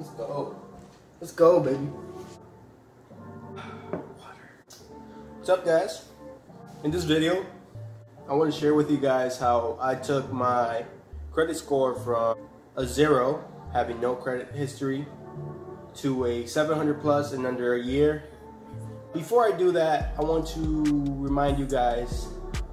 Let's go. Let's go, baby. What's up, guys? In this video, I want to share with you guys how I took my credit score from a 0, having no credit history, to a 700 plus in under a year. Before I do that, I want to remind you guys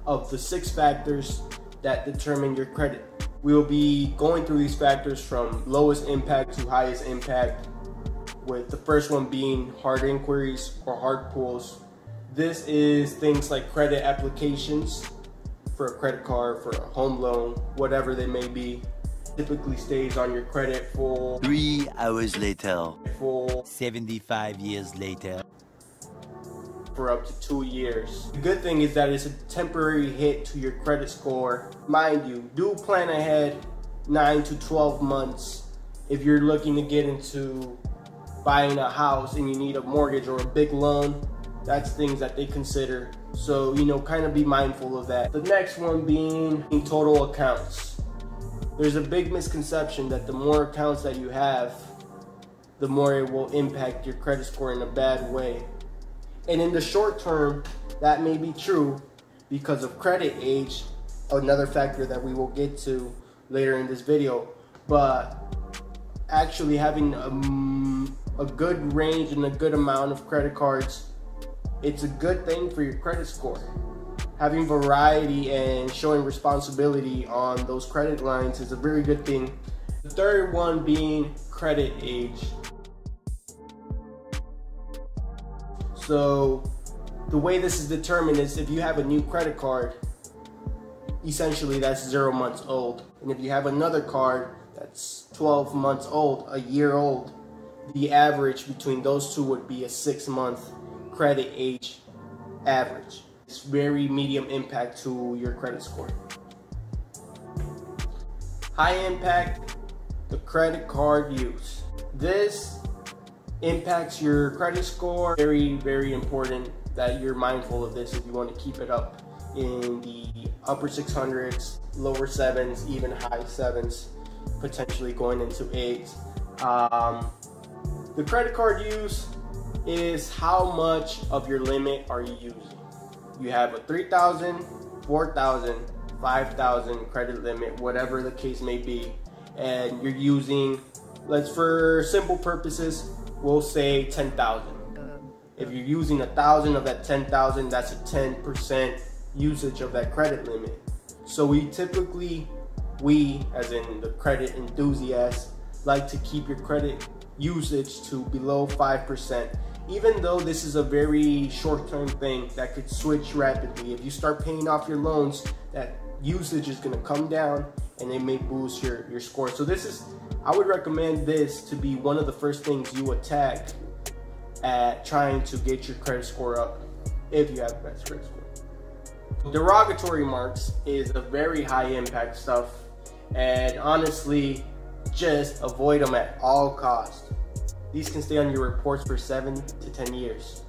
of the 6 factors that determine your credit. We will be going through these factors from lowest impact to highest impact, with the first one being hard inquiries or hard pulls. This is things like credit applications for a credit card, for a home loan, whatever they may be. Typically stays on your credit for 3 hours later, for 75 years later, for up to 2 years. The good thing is that it's a temporary hit to your credit score. Mind you, do plan ahead 9 to 12 months if you're looking to get into buying a house and you need a mortgage or a big loan. That's things that they consider. So, kind of be mindful of that. The next one being total accounts. There's a big misconception that the more accounts that you have, the more it will impact your credit score in a bad way. And in the short term, that may be true because of credit age, another factor that we will get to later in this video. But actually having a good range and a good amount of credit cards, it's a good thing for your credit score. Having variety and showing responsibility on those credit lines is a very good thing. The third one being credit age. So the way this is determined is if you have a new credit card, essentially that's 0 months old. And if you have another card that's 12 months old, a year old, the average between those two would be a 6-month credit age average. It's very medium impact to your credit score. High impact, the credit card use. This impacts your credit score. Very, very important that you're mindful of this if you want to keep it up in the upper 600s, lower 7s, even high 7s, potentially going into 8s. The credit card use is how much of your limit are you using. You have a 3,000, 4,000, 5,000 credit limit, whatever the case may be, and you're using, for simple purposes, we'll say 10,000. If you're using 1,000 of that 10,000, that's a 10% usage of that credit limit. So we as in the credit enthusiasts, like to keep your credit usage to below 5%. Even though this is a very short-term thing that could switch rapidly. If you start paying off your loans, that usage is gonna come down and it may boost your score. So I would recommend this to be one of the first things you attack at trying to get your credit score up if you have the best credit score. Derogatory marks is a very high impact stuff, and honestly, just avoid them at all costs. These can stay on your reports for 7 to 10 years.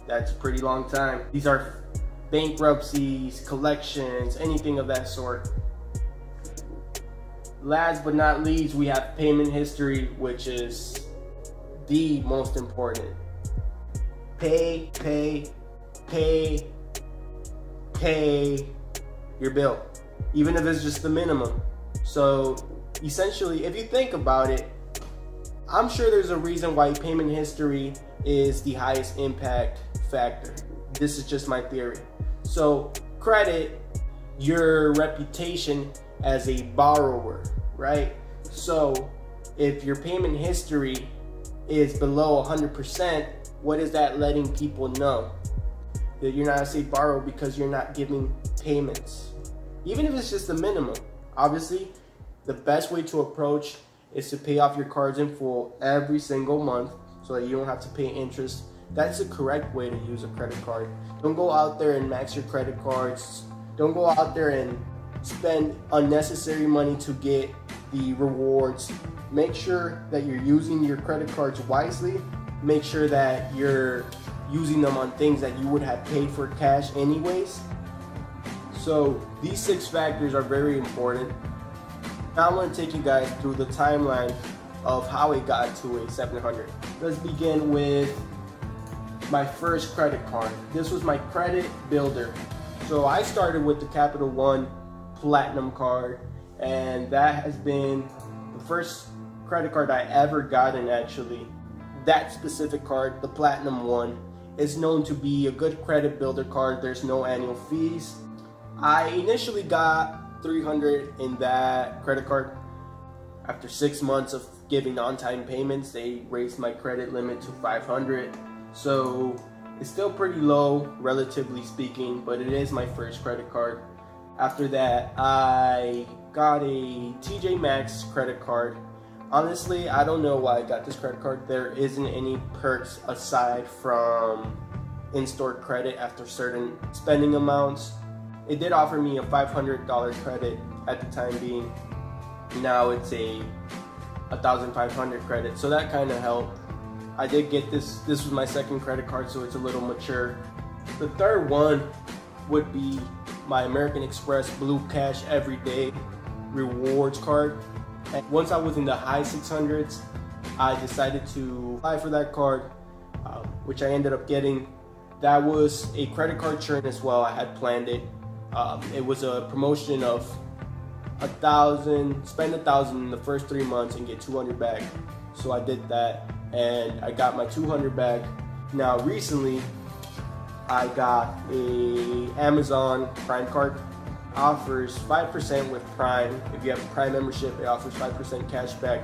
That's a pretty long time. These are bankruptcies, collections, anything of that sort. Last but not least, we have payment history, which is the most important. Pay your bill, even if it's just the minimum. So essentially, if you think about it, I'm sure there's a reason why payment history is the highest impact factor. This is just my theory. So credit, your reputation as a borrower, right? So if your payment history is below 100%, what is that letting people know? That you're not a safe borrower because you're not giving payments. Even if it's just the minimum. Obviously, the best way to approach is to pay off your cards in full every single month so that you don't have to pay interest. That's the correct way to use a credit card. Don't go out there and max your credit cards. Don't go out there and spend unnecessary money to get the rewards. Make sure that you're using your credit cards wisely. Make sure that you're using them on things that you would have paid for cash anyways. So these 6 factors are very important. Now I want to take you guys through the timeline of how it got to a 700. Let's begin with my first credit card. This was my credit builder. So I started with the Capital One Platinum card, and that has been the first credit card I ever gotten actually. That specific card, the Platinum one, is known to be a good credit builder card. There's no annual fees. I initially got $300 in that credit card. After 6 months of giving on-time payments, they raised my credit limit to $500. So it's still pretty low, relatively speaking, but it is my first credit card. After that, I got a TJ Maxx credit card. Honestly, I don't know why I got this credit card. There isn't any perks aside from in-store credit after certain spending amounts. It did offer me a $500 credit at the time being. Now it's a 1,500 credit, so that kind of helped. I did get this. This was my second credit card, so it's a little mature. The third one would be my American Express Blue Cash Everyday Rewards card. And once I was in the high 600s, I decided to apply for that card, which I ended up getting. That was a credit card churn as well. I had planned it. It was a promotion of spend $1,000 in the first 3 months and get $200 back. So I did that, and I got my $200 back. Now recently, I got a Amazon Prime card. Offers 5% with Prime. If you have a Prime membership, it offers 5% cash back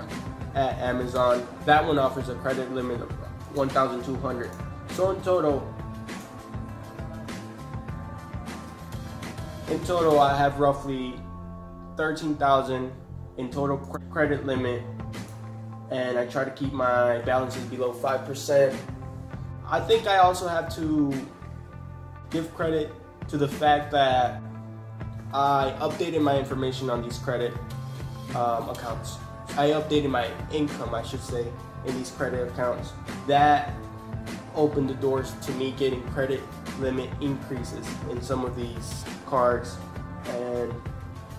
at Amazon. That one offers a credit limit of $1,200. So in total, I have roughly $13,000 in total credit limit, and I try to keep my balances below 5%. I think I also have to give credit to the fact that I updated my information on these credit accounts. I updated my income, I should say, in these credit accounts. That opened the doors to me getting credit limit increases in some of these cards. And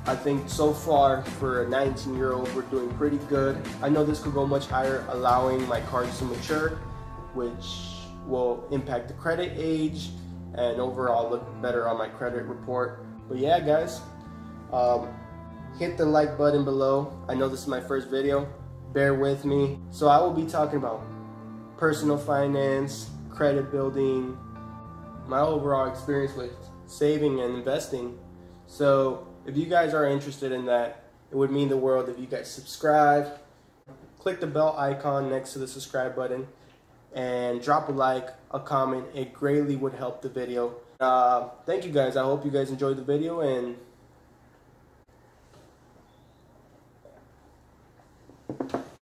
I think so far for a 19-year-old, we're doing pretty good. I know this could go much higher, allowing my cards to mature, which will impact the credit age and overall look better on my credit report. But yeah, guys, hit the like button below. I know this is my first video, bear with me. So I will be talking about personal finance, credit building, my overall experience with saving and investing. So if you guys are interested in that, it would mean the world if you guys subscribe, click the bell icon next to the subscribe button, and drop a like, a comment. It greatly would help the video. Thank you guys. I hope you guys enjoyed the video, and